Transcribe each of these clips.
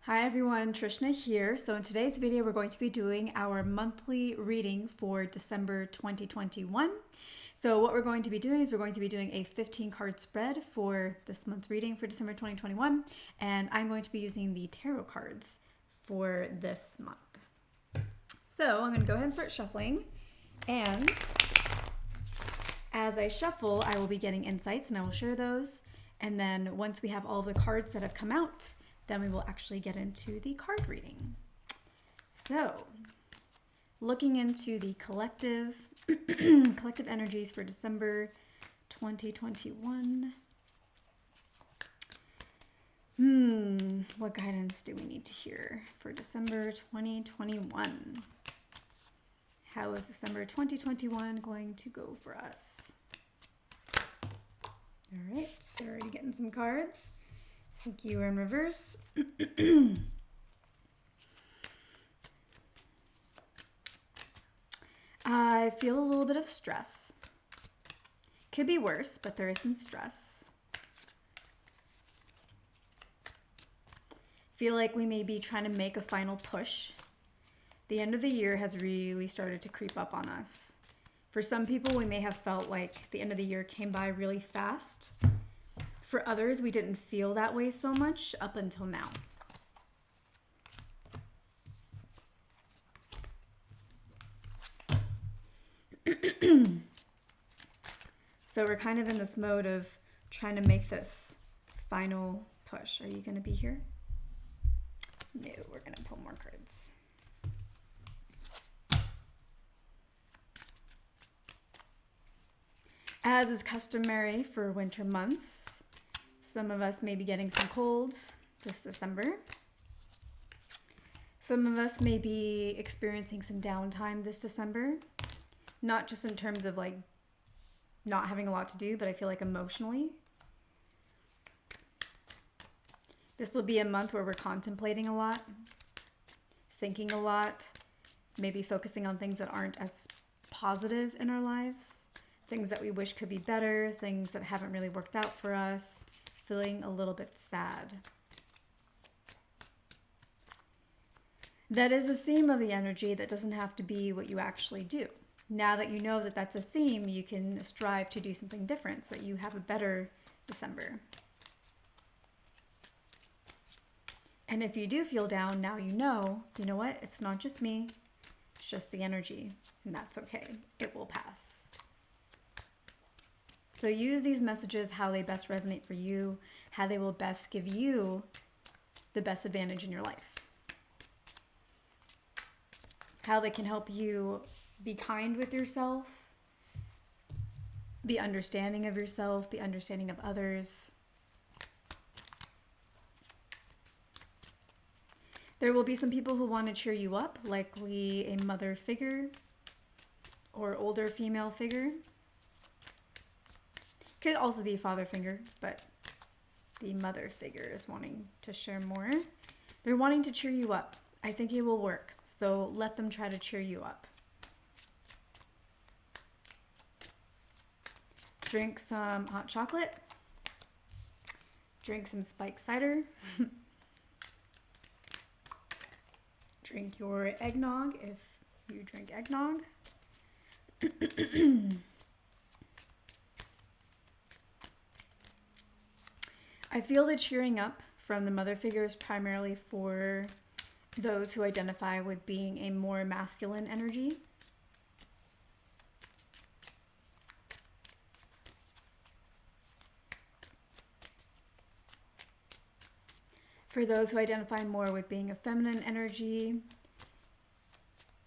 Hi everyone, Trishna here. So in today's video, we're going to be doing our monthly reading for December 2021. So what we're going to be doing is we're going to be doing a 15 card spread for this month's reading for December 2021. And I'm going to be using the tarot cards for this month. So I'm going to go ahead and start shuffling. And as I shuffle, I will be getting insights and I will share those. And then once we have all the cards that have come out, then we will actually get into the card reading. So, looking into the collective energies for December 2021. What guidance do we need to hear for December 2021? How is December 2021 going to go for us? All right, so already getting some cards. Thank you in reverse. I feel a little bit of stress. Could be worse, but there is some stress. Feel like we may be trying to make a final push. The end of the year has really started to creep up on us. For some people, we may have felt like the end of the year came by really fast. For others, we didn't feel that way so much up until now. So we're kind of in this mode of trying to make this final push. Are you going to be here? No, we're going to pull more cards. As is customary for winter months, some of us may be getting some colds this December. Some of us may be experiencing some downtime this December. Not just in terms of like not having a lot to do, but I feel like emotionally. This will be a month where we're contemplating a lot, thinking a lot, maybe focusing on things that aren't as positive in our lives, things that we wish could be better, things that haven't really worked out for us. Feeling a little bit sad. That is a theme of the energy that doesn't have to be what you actually do. Now that you know that that's a theme, you can strive to do something different so that you have a better December. And if you do feel down, now you know what? It's not just me, it's just the energy, and that's okay. It will pass. So use these messages how they best resonate for you, how they will best give you the best advantage in your life. How they can help you be kind with yourself, be understanding of yourself, be understanding of others. There will be some people who want to cheer you up, likely a mother figure or older female figure. Could also be a father figure, but the mother figure is wanting to share more. They're wanting to cheer you up. I think it will work. So let them try to cheer you up. Drink some hot chocolate. Drink some spiked cider. Drink your eggnog if you drink eggnog. I feel the cheering up from the mother figures primarily for those who identify with being a more masculine energy. For those who identify more with being a feminine energy,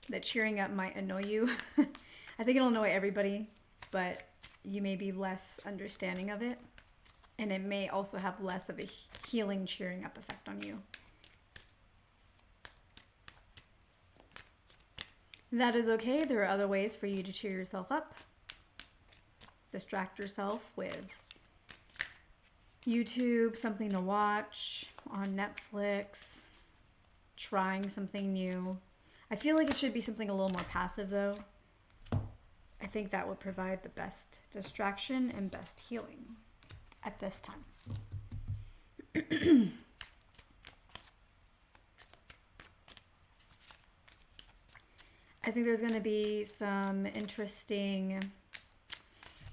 the cheering up might annoy you. I think it'll annoy everybody, but you may be less understanding of it. And it may also have less of a healing, cheering up effect on you. That is okay. There are other ways for you to cheer yourself up. Distract yourself with YouTube, something to watch, on Netflix, trying something new. I feel like it should be something a little more passive though. I think that would provide the best distraction and best healing at this time. I think there's going to be some interesting,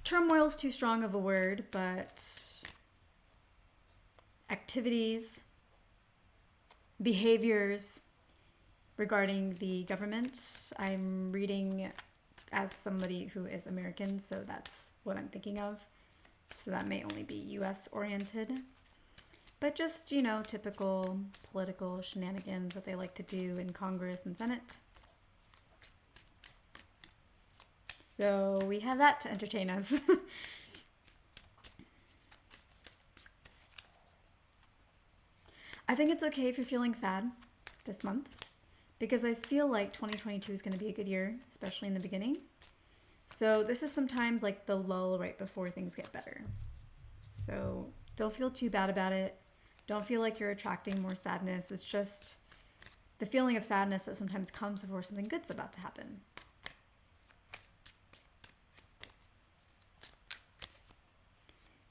turmoil is too strong of a word, but activities, behaviors regarding the government. I'm reading as somebody who is American, so that's what I'm thinking of. So that may only be US oriented. But just, you know, typical political shenanigans that they like to do in Congress and Senate. So we have that to entertain us. I think it's okay if you're feeling sad this month, because I feel like 2022 is going to be a good year, especially in the beginning. So this is sometimes like the lull right before things get better. So don't feel too bad about it. Don't feel like you're attracting more sadness. It's just the feeling of sadness that sometimes comes before something good's about to happen.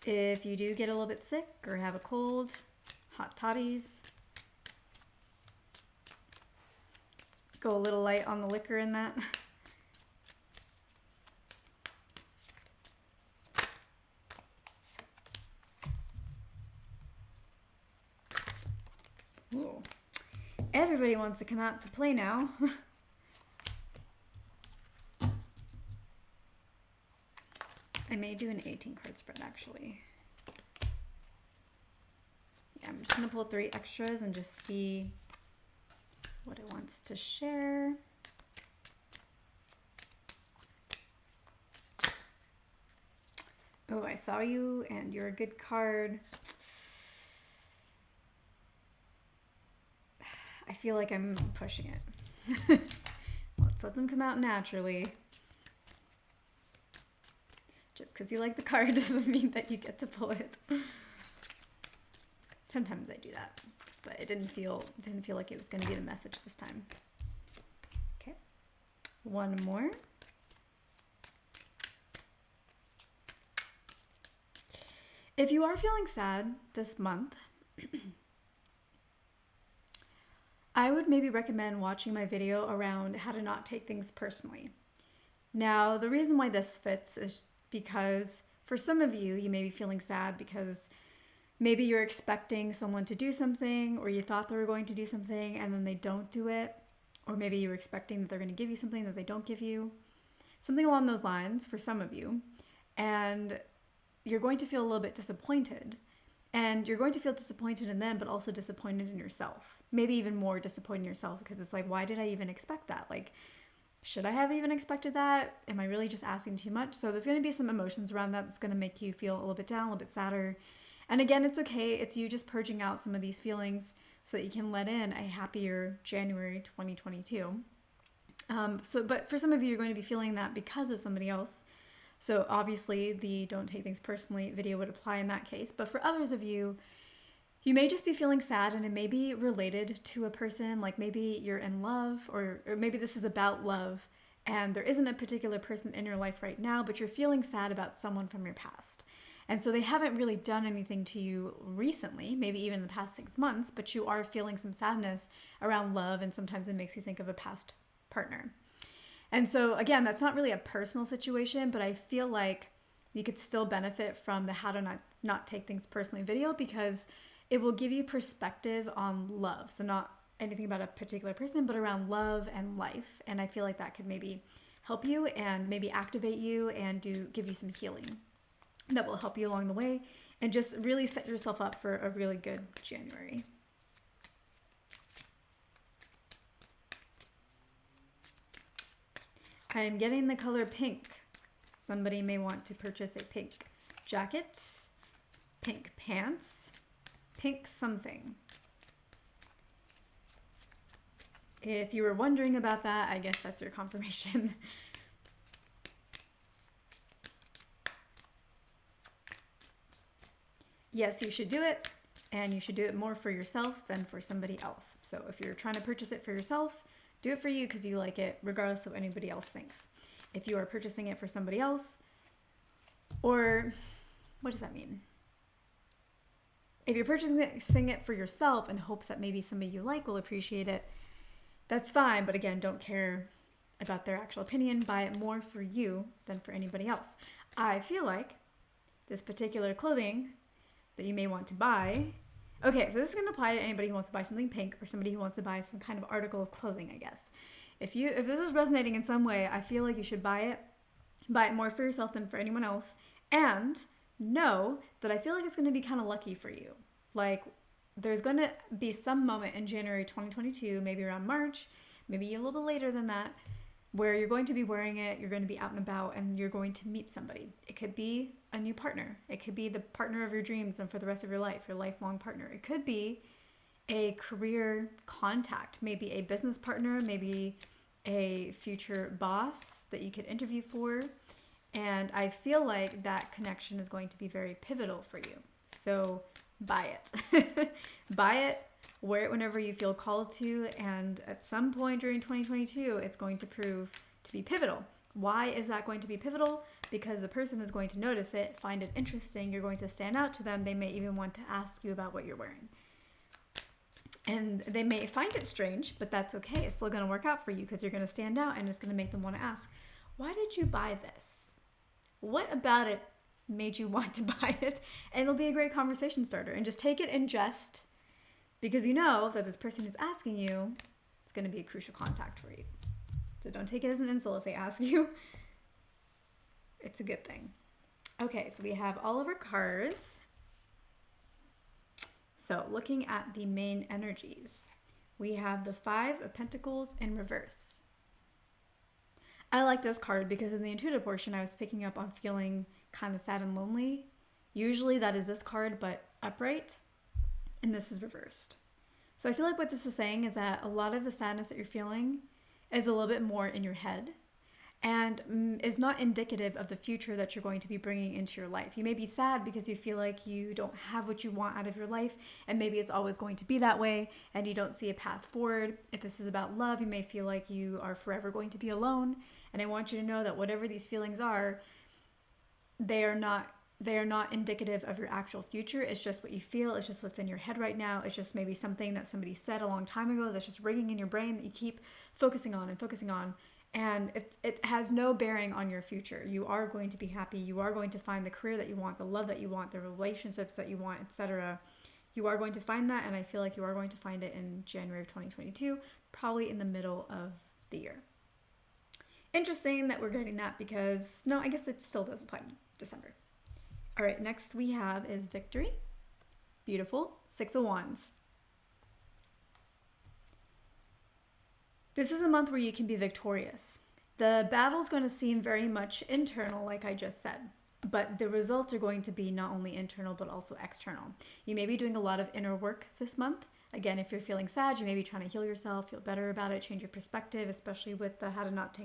If you do get a little bit sick or have a cold, hot toddies. Go a little light on the liquor in that. Ooh. Everybody wants to come out to play now. I may do an 18 card spread actually. Yeah, I'm just gonna pull 3 extras and just see what it wants to share. Oh, I saw you and you're a good card. I feel like I'm pushing it. Let's let them come out naturally. Just because you like the card doesn't mean that you get to pull it. Sometimes I do that, but it didn't feel like it was going to be the message this time. Okay, one more. If you are feeling sad this month, I would maybe recommend watching my video around how to not take things personally. Now, the reason why this fits is because for some of you, you may be feeling sad because maybe you're expecting someone to do something, or you thought they were going to do something and then they don't do it. Or maybe you're expecting that they're going to give you something that they don't give you. Something along those lines for some of you. And you're going to feel a little bit disappointed. And you're going to feel disappointed in them, but also disappointed in yourself. Maybe even more disappointed in yourself, because it's like, why did I even expect that? Like, should I have even expected that? Am I really just asking too much? So there's going to be some emotions around that that's going to make you feel a little bit down, a little bit sadder. And again, it's okay. It's you just purging out some of these feelings so that you can let in a happier January 2022. But for some of you, you're going to be feeling that because of somebody else. So obviously the don't take things personally video would apply in that case. But for others of you, you may just be feeling sad, and it may be related to a person. Like maybe you're in love, or maybe this is about love and there isn't a particular person in your life right now, but you're feeling sad about someone from your past. And so they haven't really done anything to you recently, maybe even in the past 6 months, but you are feeling some sadness around love, and sometimes it makes you think of a past partner. And so again, that's not really a personal situation, but I feel like you could still benefit from the how to not take things personally video, because it will give you perspective on love. So not anything about a particular person, but around love and life. And I feel like that could maybe help you and maybe activate you and give you some healing that will help you along the way, and just really set yourself up for a really good January. I'm getting the color pink. Somebody may want to purchase a pink jacket, pink pants, pink something. If you were wondering about that, I guess that's your confirmation. Yes, you should do it, and you should do it more for yourself than for somebody else. So if you're trying to purchase it for yourself, do it for you because you like it, regardless of what anybody else thinks. If you are purchasing it for somebody else, or what does that mean? If you're purchasing it for yourself in hopes that maybe somebody you like will appreciate it, that's fine. But again, don't care about their actual opinion. Buy it more for you than for anybody else. I feel like this particular clothing that you may want to buy. Okay, so this is going to apply to anybody who wants to buy something pink or somebody who wants to buy some kind of article of clothing, I guess. If this is resonating in some way, I feel like you should buy it more for yourself than for anyone else. And know that I feel like it's going to be kind of lucky for you. Like, there's going to be some moment in January 2022, maybe around March, maybe a little bit later than that, where you're going to be wearing it, you're going to be out and about, and you're going to meet somebody. It could be a new partner. It could be the partner of your dreams and for the rest of your life, your lifelong partner. It could be a career contact, maybe a business partner, maybe a future boss that you could interview for. And I feel like that connection is going to be very pivotal for you. So buy it. Buy it, wear it whenever you feel called to, and at some point during 2022, it's going to prove to be pivotal. Why is that going to be pivotal? Because the person is going to notice it, find it interesting, you're going to stand out to them, they may even want to ask you about what you're wearing. And they may find it strange, but that's okay. It's still going to work out for you because you're going to stand out, and it's going to make them want to ask, why did you buy this? What about it made you want to buy it? And it'll be a great conversation starter. And just take it in jest, because you know that this person who's asking you is going to be a crucial contact for you. So don't take it as an insult if they ask you. It's a good thing. Okay, so we have all of our cards. So looking at the main energies, we have the Five of Pentacles in reverse. I like this card because in the intuitive portion, I was picking up on feeling kind of sad and lonely. Usually that is this card, but upright, and this is reversed. So I feel like what this is saying is that a lot of the sadness that you're feeling is a little bit more in your head and is not indicative of the future that you're going to be bringing into your life. You may be sad because you feel like you don't have what you want out of your life, and maybe it's always going to be that way, and you don't see a path forward. If this is about love, you may feel like you are forever going to be alone. And I want you to know that whatever these feelings are, they are not indicative of your actual future. It's just what you feel. It's just what's in your head right now. It's just maybe something that somebody said a long time ago that's just ringing in your brain that you keep focusing on. And it has no bearing on your future. You are going to be happy. You are going to find the career that you want, the love that you want, the relationships that you want, etc. You are going to find that, and I feel like you are going to find it in January of 2022, probably in the middle of the year. Interesting that we're getting that because, no, I guess it still does apply in December. All right, next we have is Victory. Beautiful. Six of Wands. This is a month where you can be victorious. The battle's going to seem very much internal, like I just said, but the results are going to be not only internal, but also external. You may be doing a lot of inner work this month. Again, if you're feeling sad, you may be trying to heal yourself, feel better about it, change your perspective, especially with the How to Not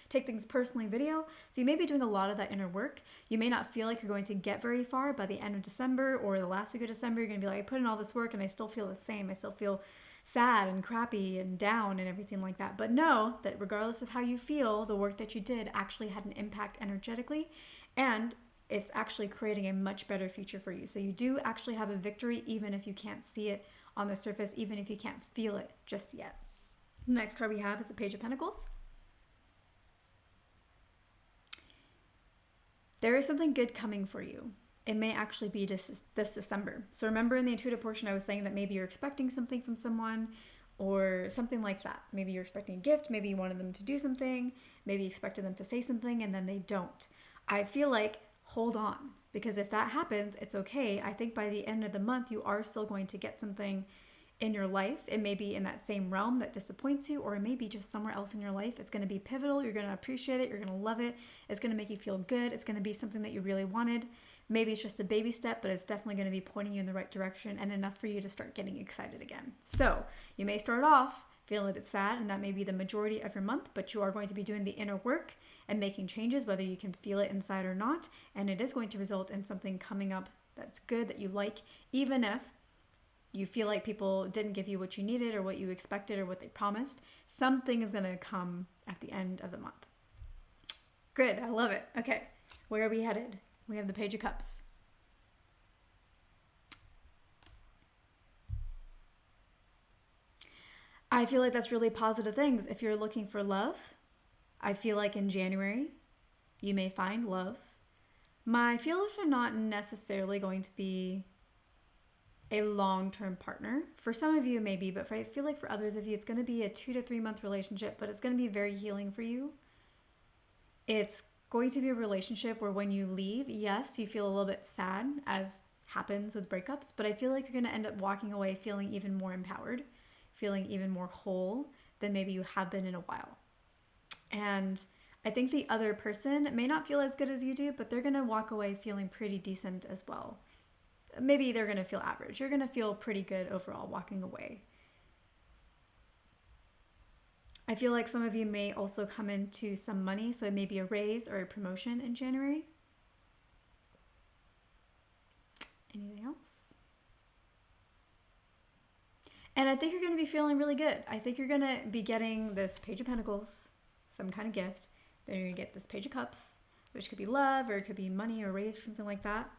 Take Things Personally video. So you may be doing a lot of that inner work. You may not feel like you're going to get very far by the end of December or the last week of December. You're going to be like, I put in all this work and I still feel the same. I still feel sad and crappy and down and everything like that. But know that regardless of how you feel, the work that you did actually had an impact energetically, and it's actually creating a much better future for you. So you do actually have a victory, even if you can't see it on the surface, even if you can't feel it just yet. Next card we have is the Page of Pentacles. There is something good coming for you. It may actually be this December. So remember in the intuitive portion, I was saying that maybe you're expecting something from someone or something like that. Maybe you're expecting a gift. Maybe you wanted them to do something. Maybe you expected them to say something and then they don't. I feel like hold on, because if that happens, it's okay. I think by the end of the month, you are still going to get something in your life. It may be in that same realm that disappoints you, or it may be just somewhere else in your life. It's going to be pivotal. You're going to appreciate it. You're going to love it. It's going to make you feel good. It's going to be something that you really wanted. Maybe it's just a baby step, but it's definitely going to be pointing you in the right direction and enough for you to start getting excited again. So you may start off feeling a bit sad, and that may be the majority of your month, but you are going to be doing the inner work and making changes, whether you can feel it inside or not. And it is going to result in something coming up that's good, that you like, even if you feel like people didn't give you what you needed or what you expected or what they promised. Something is going to come at the end of the month. Good. I love it. Okay. Where are we headed? We have the Page of Cups. I feel like that's really positive things. If you're looking for love, I feel like in January, you may find love. My feelers are not necessarily going to be a long-term partner. For some of you, maybe, but I feel like for others of you, it's going to be a 2 to 3 month relationship, but it's going to be very healing for you. It's going to be a relationship where when you leave, yes, you feel a little bit sad, as happens with breakups, but I feel like you're going to end up walking away feeling even more empowered, feeling even more whole than maybe you have been in a while. And I think the other person may not feel as good as you do, but they're going to walk away feeling pretty decent as well. Maybe they're going to feel average. You're going to feel pretty good overall walking away. I feel like some of you may also come into some money, so it may be a raise or a promotion in January. Anything else? And I think you're going to be feeling really good. I think you're going to be getting this Page of Pentacles, some kind of gift. Then you're going to get this Page of Cups, which could be love, or it could be money or raise or something like that.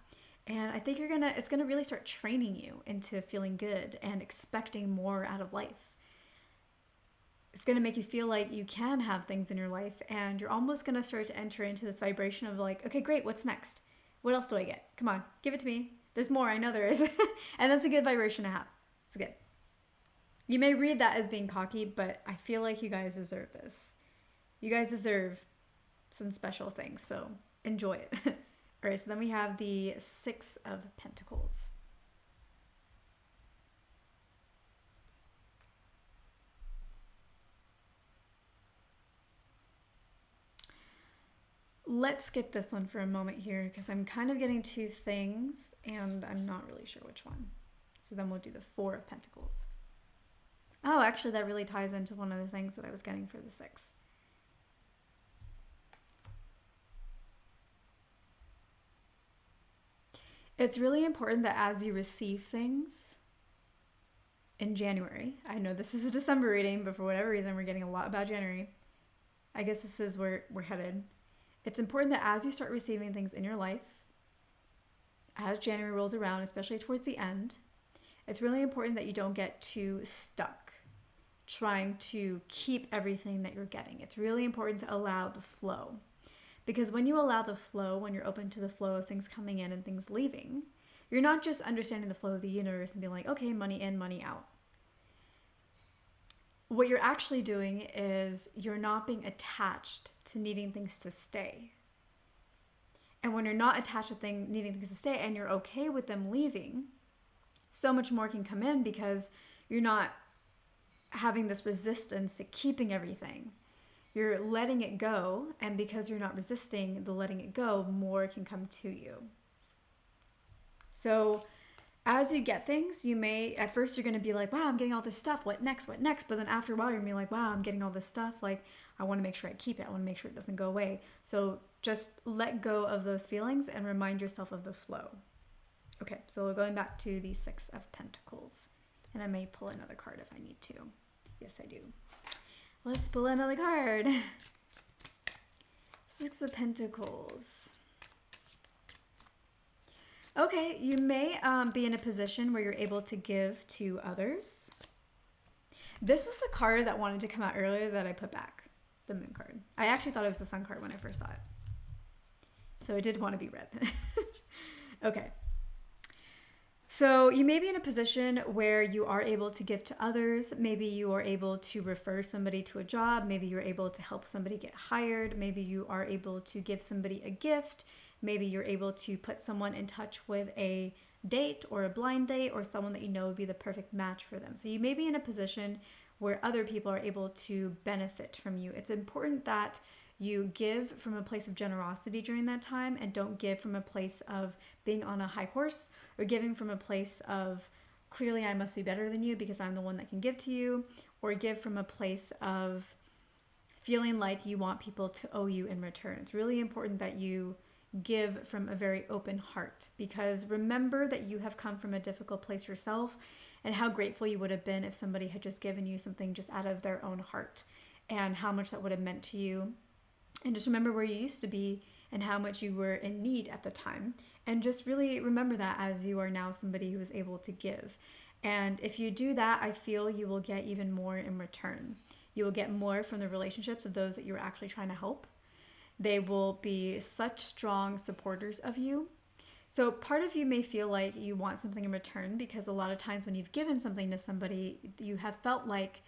And I think it's going to really start training you into feeling good and expecting more out of life. It's going to make you feel like you can have things in your life, and you're almost going to start to enter into this vibration of like, okay, great, what's next? What else do I get? Come on, give it to me. There's more, I know there is. And that's a good vibration to have. It's good. You may read that as being cocky, but I feel like you guys deserve this. You guys deserve some special things, so enjoy it. All right, so then we have the Six of Pentacles. Let's skip this one for a moment here because I'm kind of getting two things and I'm not really sure which one. So then we'll do the Four of Pentacles. Oh, actually that really ties into one of the things that I was getting for the six. It's really important that as you receive things in January, I know this is a December reading, but for whatever reason, we're getting a lot about January. I guess this is where we're headed. It's important that as you start receiving things in your life, as January rolls around, especially towards the end, it's really important that you don't get too stuck trying to keep everything that you're getting. It's really important to allow the flow. Because when you allow the flow, when you're open to the flow of things coming in and things leaving, you're not just understanding the flow of the universe and being like, okay, money in, money out. What you're actually doing is you're not being attached to needing things to stay. And when you're not attached to needing things to stay and you're okay with them leaving, so much more can come in because you're not having this resistance to keeping everything. You're letting it go, and because you're not resisting the letting it go, more can come to you. So as you get things, you may, at first you're going to be like, wow, I'm getting all this stuff. What next? What next? But then after a while, you're going to be like, wow, I'm getting all this stuff. Like, I want to make sure I keep it. I want to make sure it doesn't go away. So just let go of those feelings and remind yourself of the flow. Okay, so we're going back to the Six of Pentacles. And I may pull another card if I need to. Yes, I do. Let's pull another card. Six of Pentacles. Okay, you may be in a position where you're able to give to others. This was the card that wanted to come out earlier that I put back, the Moon card. I actually thought it was the Sun card when I first saw it. So it did want to be read. Okay. So you may be in a position where you are able to give to others. Maybe you are able to refer somebody to a job. Maybe you're able to help somebody get hired. Maybe you are able to give somebody a gift. Maybe you're able to put someone in touch with a date or a blind date or someone that you know would be the perfect match for them. So you may be in a position where other people are able to benefit from you. It's important that you give from a place of generosity during that time and don't give from a place of being on a high horse or giving from a place of clearly I must be better than you because I'm the one that can give to you, or give from a place of feeling like you want people to owe you in return. It's really important that you give from a very open heart, because remember that you have come from a difficult place yourself and how grateful you would have been if somebody had just given you something just out of their own heart and how much that would have meant to you. And just remember where you used to be and how much you were in need at the time. And just really remember that as you are now somebody who is able to give. And if you do that, I feel you will get even more in return. You will get more from the relationships of those that you're actually trying to help. They will be such strong supporters of you. So part of you may feel like you want something in return, because a lot of times when you've given something to somebody, you have felt like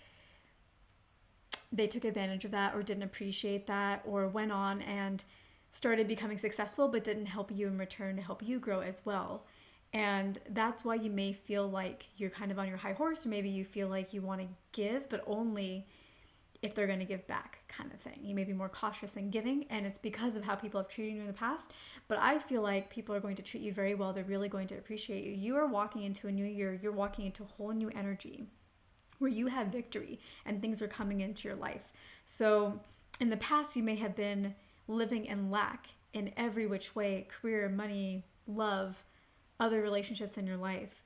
they took advantage of that or didn't appreciate that, or went on and started becoming successful but didn't help you in return to help you grow as well. And that's why you may feel like you're kind of on your high horse, or maybe you feel like you want to give, but only if they're going to give back, kind of thing. You may be more cautious in giving, and it's because of how people have treated you in the past. But I feel like people are going to treat you very well. They're really going to appreciate you. You are walking into a new year. You're walking into a whole new energy where you have victory and things are coming into your life. So in the past, you may have been living in lack in every which way: career, money, love, other relationships in your life.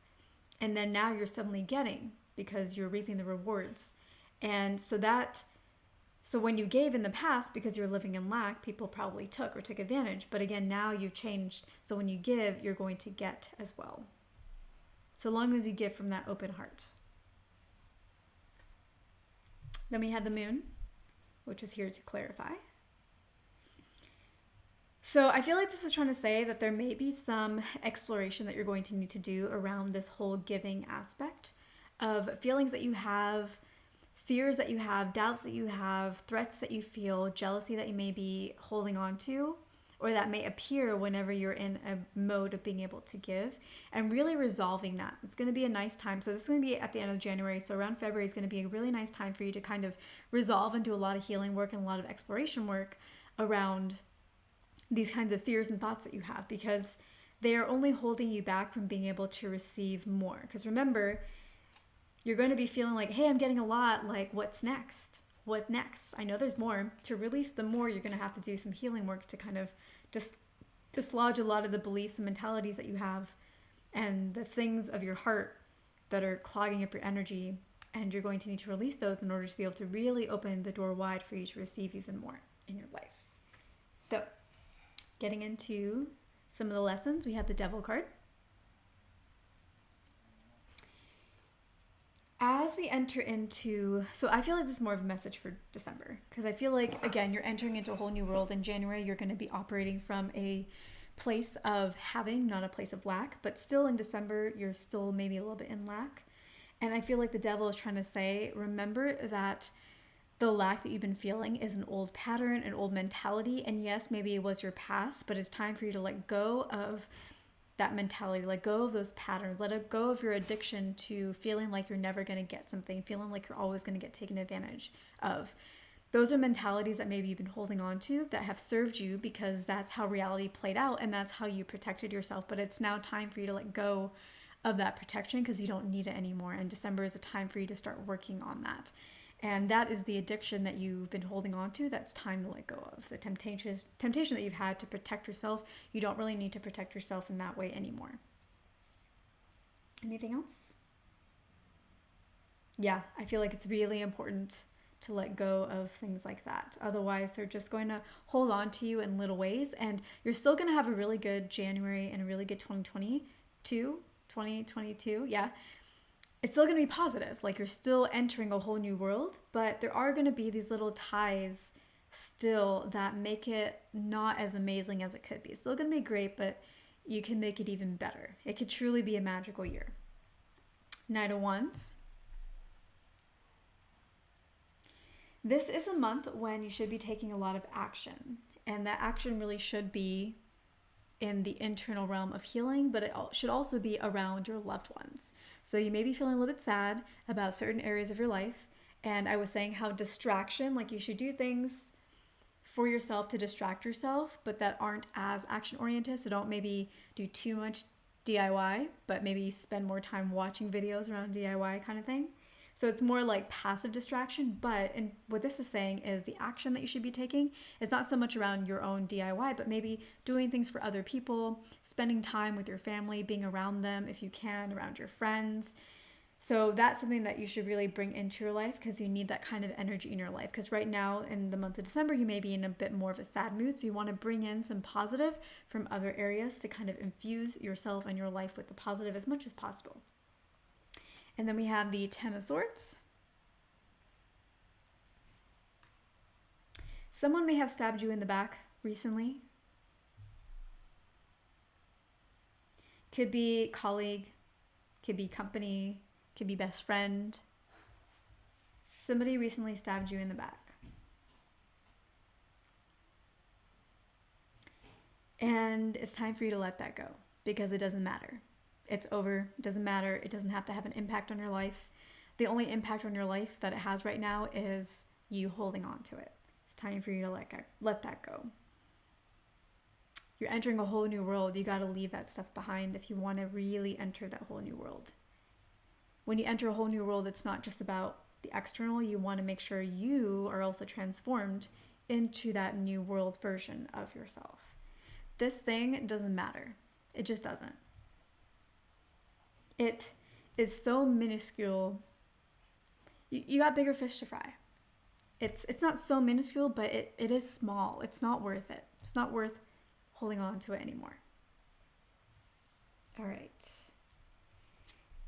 And then now you're suddenly getting, because you're reaping the rewards. And so when you gave in the past, because you're living in lack, people probably took advantage. But again, now you've changed. So when you give, you're going to get as well. So long as you give from that open heart. Then we had the moon, which is here to clarify. So I feel like this is trying to say that there may be some exploration that you're going to need to do around this whole giving aspect of feelings that you have, fears that you have, doubts that you have, threats that you feel, jealousy that you may be holding on to, or that may appear whenever you're in a mode of being able to give, and really resolving that. It's going to be a nice time. So this is going to be at the end of January. So around February is going to be a really nice time for you to kind of resolve and do a lot of healing work and a lot of exploration work around these kinds of fears and thoughts that you have, because they are only holding you back from being able to receive more. Because remember, you're going to be feeling like, hey, I'm getting a lot. Like, what's next? What next? I know there's more. To release the more, you're going to have to do some healing work to kind of just dislodge a lot of the beliefs and mentalities that you have and the things of your heart that are clogging up your energy. And you're going to need to release those in order to be able to really open the door wide for you to receive even more in your life. So, getting into some of the lessons, we have the Devil card. As we enter into, so I feel like this is more of a message for December, because I feel like, again, you're entering into a whole new world. In January, you're going to be operating from a place of having, not a place of lack, but still in December, you're still maybe a little bit in lack. And I feel like the Devil is trying to say, remember that the lack that you've been feeling is an old pattern, an old mentality. And yes, maybe it was your past, but it's time for you to let go of that mentality, let go of those patterns, let go of your addiction to feeling like you're never going to get something, feeling like you're always going to get taken advantage of. Those are mentalities that maybe you've been holding on to that have served you because that's how reality played out and that's how you protected yourself. But it's now time for you to let go of that protection because you don't need it anymore. And December is a time for you to start working on that. And that is the addiction that you've been holding on to that's time to let go of. The temptation that you've had to protect yourself, you don't really need to protect yourself in that way anymore. Anything else? Yeah, I feel like it's really important to let go of things like that. Otherwise, they're just going to hold on to you in little ways. And you're still going to have a really good January and a really good 2022. Yeah. It's still going to be positive. Like you're still entering a whole new world, but there are going to be these little ties still that make it not as amazing as it could be. It's still going to be great, but you can make it even better. It could truly be a magical year. Knight of Wands. This is a month when you should be taking a lot of action, and that action really should be in the internal realm of healing, but it should also be around your loved ones. So you may be feeling a little bit sad about certain areas of your life. And I was saying how distraction, like you should do things for yourself to distract yourself, but that aren't as action oriented. So don't maybe do too much DIY, but maybe spend more time watching videos around DIY kind of thing. So it's more like passive distraction, and what this is saying is the action that you should be taking is not so much around your own DIY, but maybe doing things for other people, spending time with your family, being around them if you can, around your friends. So that's something that you should really bring into your life because you need that kind of energy in your life. Because right now in the month of December, you may be in a bit more of a sad mood. So you want to bring in some positive from other areas to kind of infuse yourself and your life with the positive as much as possible. And then we have the Ten of Swords. Someone may have stabbed you in the back recently. Could be colleague, could be company, could be best friend. Somebody recently stabbed you in the back. And it's time for you to let that go because it doesn't matter. It's over. It doesn't matter. It doesn't have to have an impact on your life. The only impact on your life that it has right now is you holding on to it. It's time for you to let that go. You're entering a whole new world. You got to leave that stuff behind if you want to really enter that whole new world. When you enter a whole new world, it's not just about the external. You want to make sure you are also transformed into that new world version of yourself. This thing doesn't matter. It just doesn't. It is so minuscule. You got bigger fish to fry. It's not so minuscule, but it is small. It's not worth it. It's not worth holding on to it anymore. All right.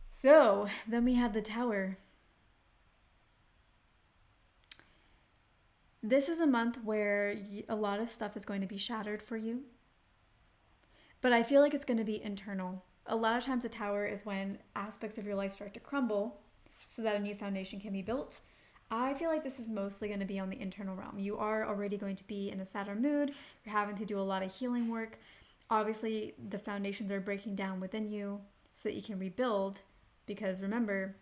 So then we have the Tower. This is a month where a lot of stuff is going to be shattered for you. But I feel like it's going to be internal. A lot of times the Tower is when aspects of your life start to crumble so that a new foundation can be built. I feel like this is mostly going to be on the internal realm. You are already going to be in a sadder mood. You're having to do a lot of healing work. Obviously, the foundations are breaking down within you so that you can rebuild. Because remember,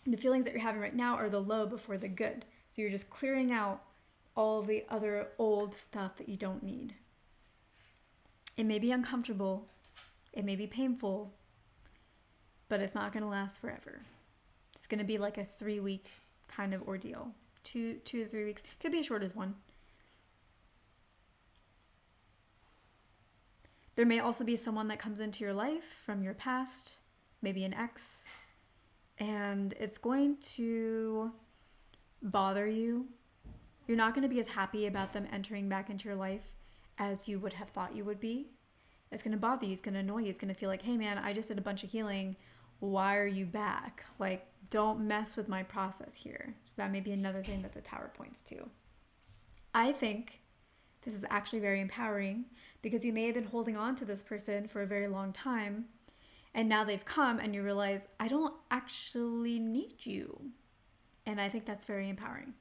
the feelings that you're having right now are the low before the good. So you're just clearing out all the other old stuff that you don't need. It may be uncomfortable. It may be painful. But it's not going to last forever. It's going to be like a 3-week kind of ordeal. 2 to 3 weeks. Could be as short as 1. There may also be someone that comes into your life from your past, maybe an ex, and it's going to bother you. You're not going to be as happy about them entering back into your life as you would have thought you would be. It's going to bother you. It's going to annoy you. It's going to feel like, hey man, I just did a bunch of healing. Why are you back? Like, don't mess with my process here. So that may be another thing that the Tower points to. I think this is actually very empowering because you may have been holding on to this person for a very long time and now they've come and you realize, I don't actually need you. And I think that's very empowering.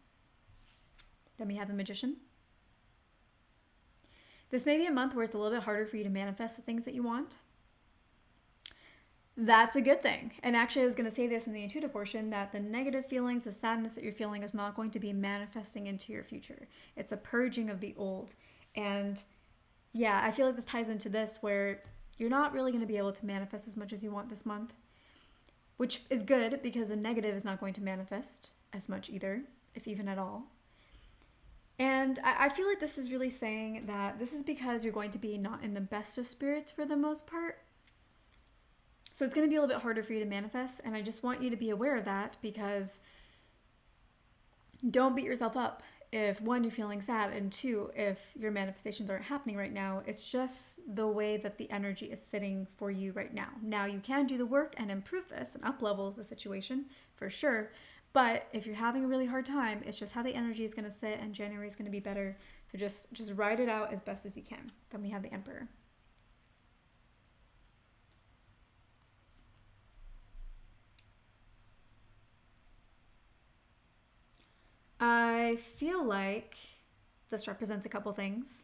Then we have the Magician. This may be a month where it's a little bit harder for you to manifest the things that you want. That's a good thing. And actually, I was going to say this in the intuitive portion, that the negative feelings, the sadness that you're feeling is not going to be manifesting into your future. It's a purging of the old. And yeah, I feel like this ties into this where you're not really going to be able to manifest as much as you want this month, which is good because the negative is not going to manifest as much either, if even at all. And I feel like this is really saying that this is because you're going to be not in the best of spirits for the most part. So it's going to be a little bit harder for you to manifest. And I just want you to be aware of that because don't beat yourself up if 1, you're feeling sad, and 2, if your manifestations aren't happening right now. It's just the way that the energy is sitting for you right now. Now you can do the work and improve this and up-level the situation for sure. But if you're having a really hard time, it's just how the energy is going to sit, and January is going to be better. So just ride it out as best as you can. Then we have the Emperor. I feel like this represents a couple things.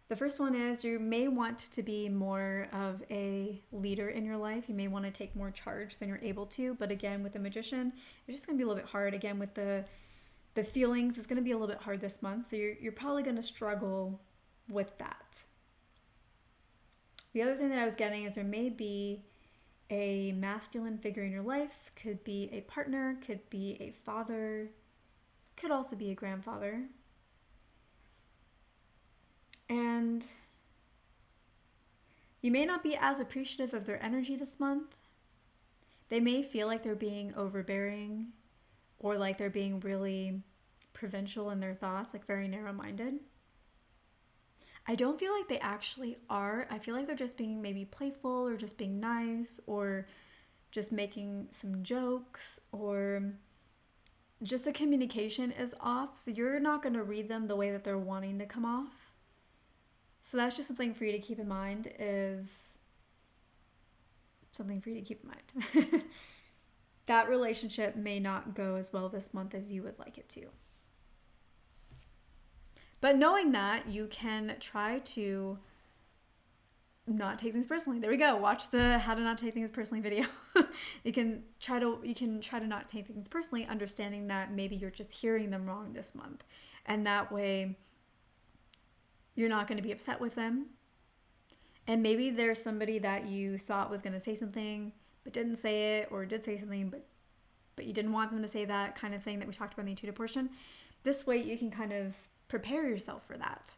The first one is you may want to be more of a leader in your life. You may want to take more charge than you're able to. But again, with the Magician, it's just going to be a little bit hard. Again, with the feelings, it's going to be a little bit hard this month. So you're probably going to struggle with that. The other thing that I was getting is there may be a masculine figure in your life. Could be a partner, could be a father, could also be a grandfather. And you may not be as appreciative of their energy this month. They may feel like they're being overbearing or like they're being really provincial in their thoughts, like very narrow-minded. I don't feel like they actually are. I feel like they're just being maybe playful or just being nice or just making some jokes, or just the communication is off. So you're not going to read them the way that they're wanting to come off. So that's just something for you to keep in mind, That relationship may not go as well this month as you would like it to. But knowing that, you can try to not take things personally. There we go. Watch the How to Not Take Things Personally video. You can try to not take things personally, understanding that maybe you're just hearing them wrong this month. And that way you're not going to be upset with them. And maybe there's somebody that you thought was going to say something but didn't say it, or did say something but you didn't want them to say that, kind of thing that we talked about in the intuitive portion. This way you can kind of prepare yourself for that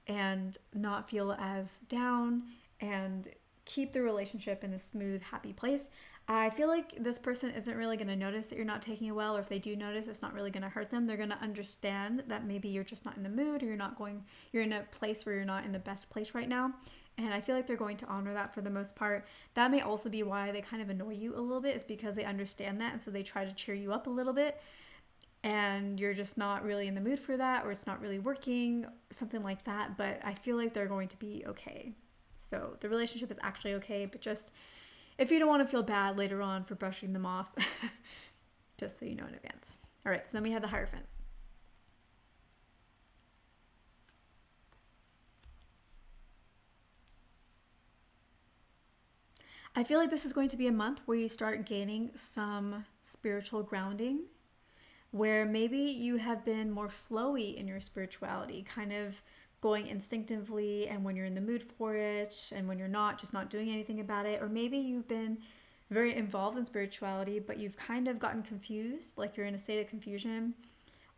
and not feel as down, and keep the relationship in a smooth, happy place. I feel like this person isn't really going to notice that you're not taking it well, or if they do notice, it's not really going to hurt them. They're going to understand that maybe you're just not in the mood, or you're in a place where you're not in the best place right now. And I feel like they're going to honor that for the most part. That may also be why they kind of annoy you a little bit, is because they understand that, and so they try to cheer you up a little bit, and you're just not really in the mood for that, or it's not really working, something like that. But I feel like they're going to be okay. So the relationship is actually okay, but just if you don't want to feel bad later on for brushing them off, just so you know in advance. All right, so then we have the Hierophant. I feel like this is going to be a month where you start gaining some spiritual grounding, where maybe you have been more flowy in your spirituality, kind of going instinctively, and when you're in the mood for it, and when you're not, just not doing anything about it. Or maybe you've been very involved in spirituality, but you've kind of gotten confused, like you're in a state of confusion,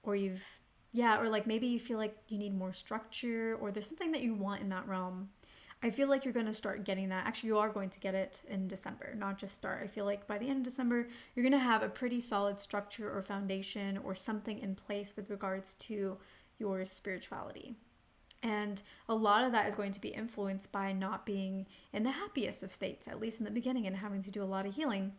or or like maybe you feel like you need more structure, or there's something that you want in that realm. I feel like you're going to start getting that. Actually, you are going to get it in December, not just start. I feel like by the end of December, you're going to have a pretty solid structure or foundation or something in place with regards to your spirituality. And a lot of that is going to be influenced by not being in the happiest of states, at least in the beginning, and having to do a lot of healing.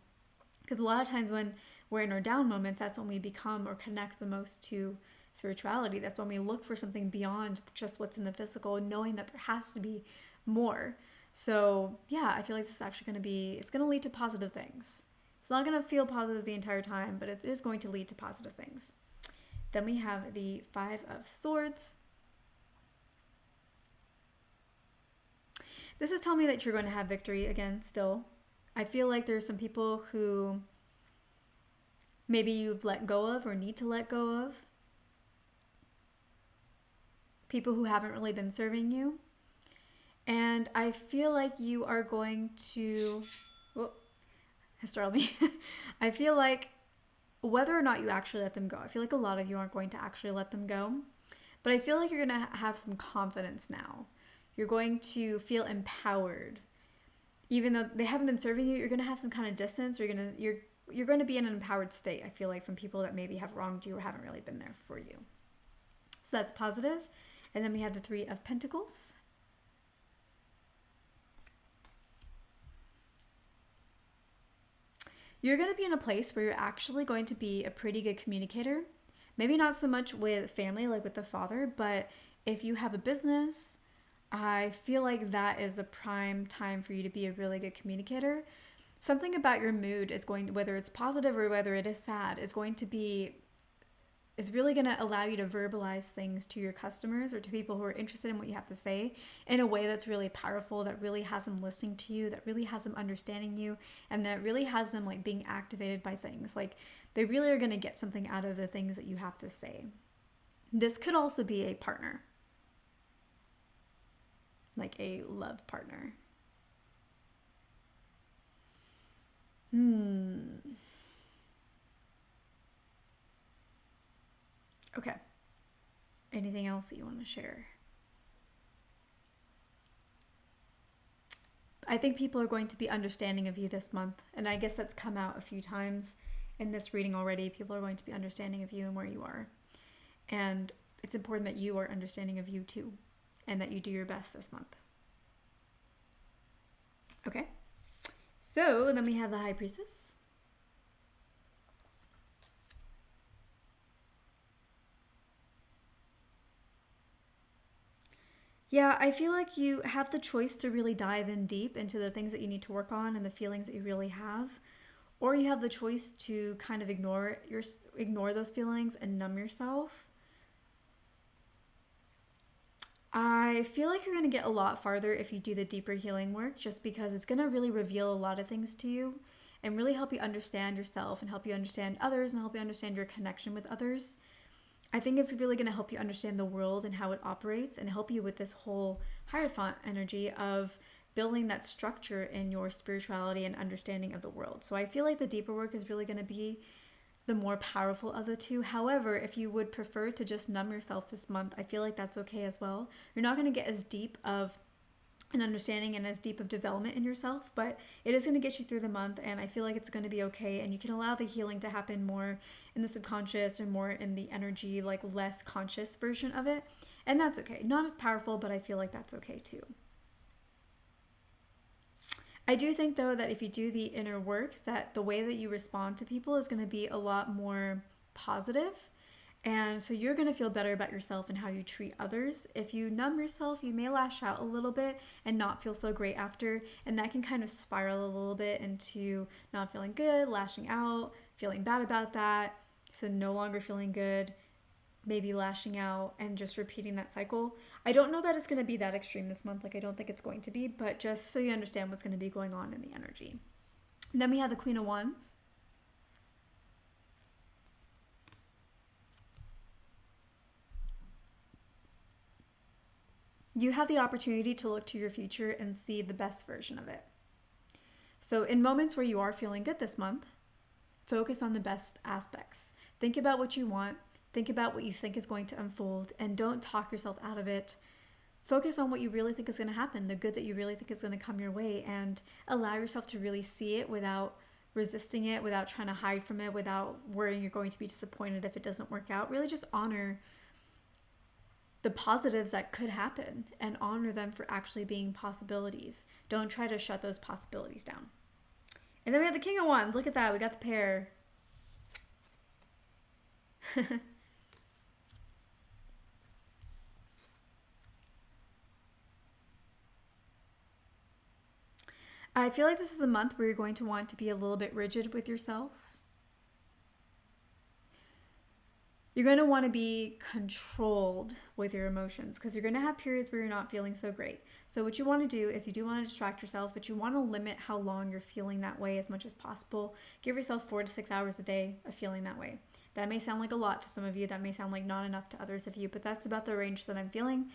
Because a lot of times when we're in our down moments, that's when we become or connect the most to spirituality. That's when we look for something beyond just what's in the physical, knowing that there has to be more. So yeah, I feel like this is actually it's going to lead to positive things. It's not going to feel positive the entire time, but it is going to lead to positive things. Then we have the Five of Swords. This is telling me that you're going to have victory again still. I feel like there's some people who maybe you've let go of or need to let go of. People who haven't really been serving you. And I feel like you are going to, I feel like whether or not you actually let them go, I feel like a lot of you aren't going to actually let them go, but I feel like you're going to have some confidence now. You're going to feel empowered. Even though they haven't been serving you, you're going to have some kind of distance. You're going to be in an empowered state, I feel like, from people that maybe have wronged you or haven't really been there for you. So that's positive. And then we have the Three of Pentacles. You're going to be in a place where you're actually going to be a pretty good communicator. Maybe not so much with family, like with the father, but if you have a business, I feel like that is the prime time for you to be a really good communicator. Something about your mood is whether it's positive or whether it is sad, is really going to allow you to verbalize things to your customers or to people who are interested in what you have to say in a way that's really powerful, that really has them listening to you, that really has them understanding you, and that really has them like being activated by things. Like they really are going to get something out of the things that you have to say. This could also be a partner, like a love partner. Okay. Anything else that you want to share? I think people are going to be understanding of you this month. And I guess that's come out a few times in this reading already. People are going to be understanding of you and where you are. And it's important that you are understanding of you too. And that you do your best this month. Okay. So then we have the High Priestess. Yeah, I feel like you have the choice to really dive in deep into the things that you need to work on and the feelings that you really have, or you have the choice to kind of ignore those feelings and numb yourself. I feel like you're going to get a lot farther if you do the deeper healing work, just because it's going to really reveal a lot of things to you and really help you understand yourself and help you understand others and help you understand your connection with others. I think it's really going to help you understand the world and how it operates and help you with this whole Hierophant energy of building that structure in your spirituality and understanding of the world. So I feel like the deeper work is really going to be the more powerful of the two. However, if you would prefer to just numb yourself this month, I feel like that's okay as well. You're not going to get as deep of an understanding and as deep of development in yourself, but it is going to get you through the month, and I feel like it's going to be okay, and you can allow the healing to happen more in the subconscious or more in the energy, like less conscious version of it, and that's okay. Not as powerful, but I feel like that's okay too. I do think though that if you do the inner work, that the way that you respond to people is going to be a lot more positive. And so you're going to feel better about yourself and how you treat others. If you numb yourself, you may lash out a little bit and not feel so great after. And that can kind of spiral a little bit into not feeling good, lashing out, feeling bad about that. So no longer feeling good, maybe lashing out, and just repeating that cycle. I don't know that it's going to be that extreme this month. Like, I don't think it's going to be, but just so you understand what's going to be going on in the energy. And then we have the Queen of Wands. You have the opportunity to look to your future and see the best version of it. So in moments where you are feeling good this month, focus on the best aspects. Think about what you want. Think about what you think is going to unfold, and don't talk yourself out of it. Focus on what you really think is going to happen, the good that you really think is going to come your way, and allow yourself to really see it without resisting it, without trying to hide from it, without worrying you're going to be disappointed if it doesn't work out. Really just honor the positives that could happen and honor them for actually being possibilities. Don't try to shut those possibilities down. And then we have the King of Wands. Look at that. We got the pair. I feel like this is a month where you're going to want to be a little bit rigid with yourself. You're going to want to be controlled with your emotions because you're going to have periods where you're not feeling so great. So what you want to do is you do want to distract yourself, but you want to limit how long you're feeling that way as much as possible. Give yourself 4 to 6 hours a day of feeling that way. That may sound like a lot to some of you. That may sound like not enough to others of you, but that's about the range that I'm feeling.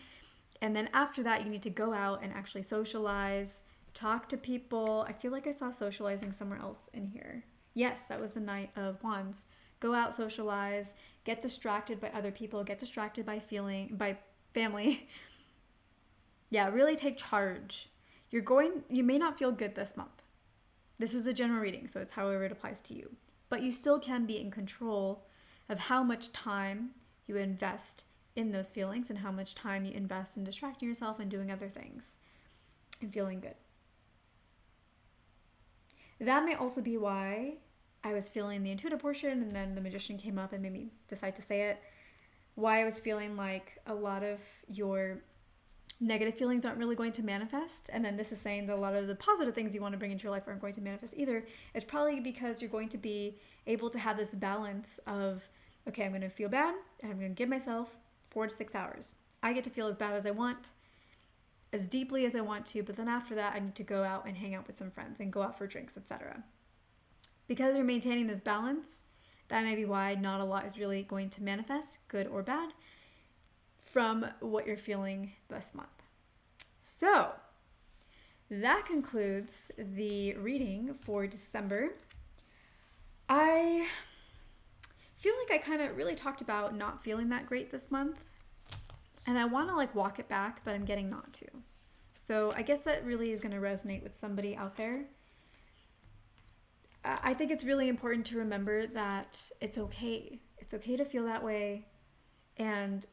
And then after that, you need to go out and actually socialize, talk to people. I feel like I saw socializing somewhere else in here. Yes, that was the Knight of Wands. Go out, socialize, get distracted by other people, get distracted by family. Yeah, really take charge. You may not feel good this month. This is a general reading, so it's however it applies to you. But you still can be in control of how much time you invest in those feelings and how much time you invest in distracting yourself and doing other things and feeling good. That may also be why I was feeling the intuitive portion, and then the Magician came up and made me decide to say it. Why I was feeling like a lot of your negative feelings aren't really going to manifest, and then this is saying that a lot of the positive things you want to bring into your life aren't going to manifest either. It's probably because you're going to be able to have this balance of, okay, I'm going to feel bad, and I'm going to give myself 4 to 6 hours. I get to feel as bad as I want, as deeply as I want to, but then after that, I need to go out and hang out with some friends and go out for drinks, etc. Because you're maintaining this balance, that may be why not a lot is really going to manifest, good or bad, from what you're feeling this month. So, that concludes the reading for December. I feel like I kind of really talked about not feeling that great this month, and I want to walk it back, but I'm getting not to. So I guess that really is going to resonate with somebody out there. I think it's really important to remember that it's okay. It's okay to feel that way, and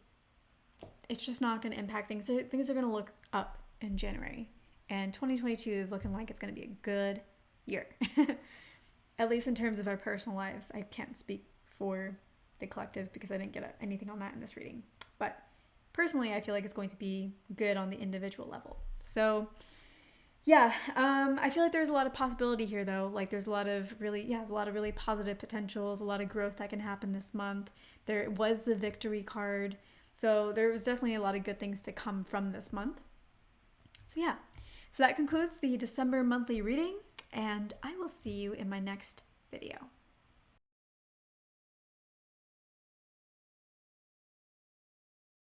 it's just not going to impact things. Things are going to look up in January, and 2022 is looking like it's going to be a good year. At least in terms of our personal lives. I can't speak for the collective because I didn't get anything on that in this reading. But personally, I feel like it's going to be good on the individual level. So yeah, I feel like there's a lot of possibility here though. Like there's a lot of really positive potentials, a lot of growth that can happen this month. There was the victory card. So there was definitely a lot of good things to come from this month. So yeah, so that concludes the December monthly reading, and I will see you in my next video.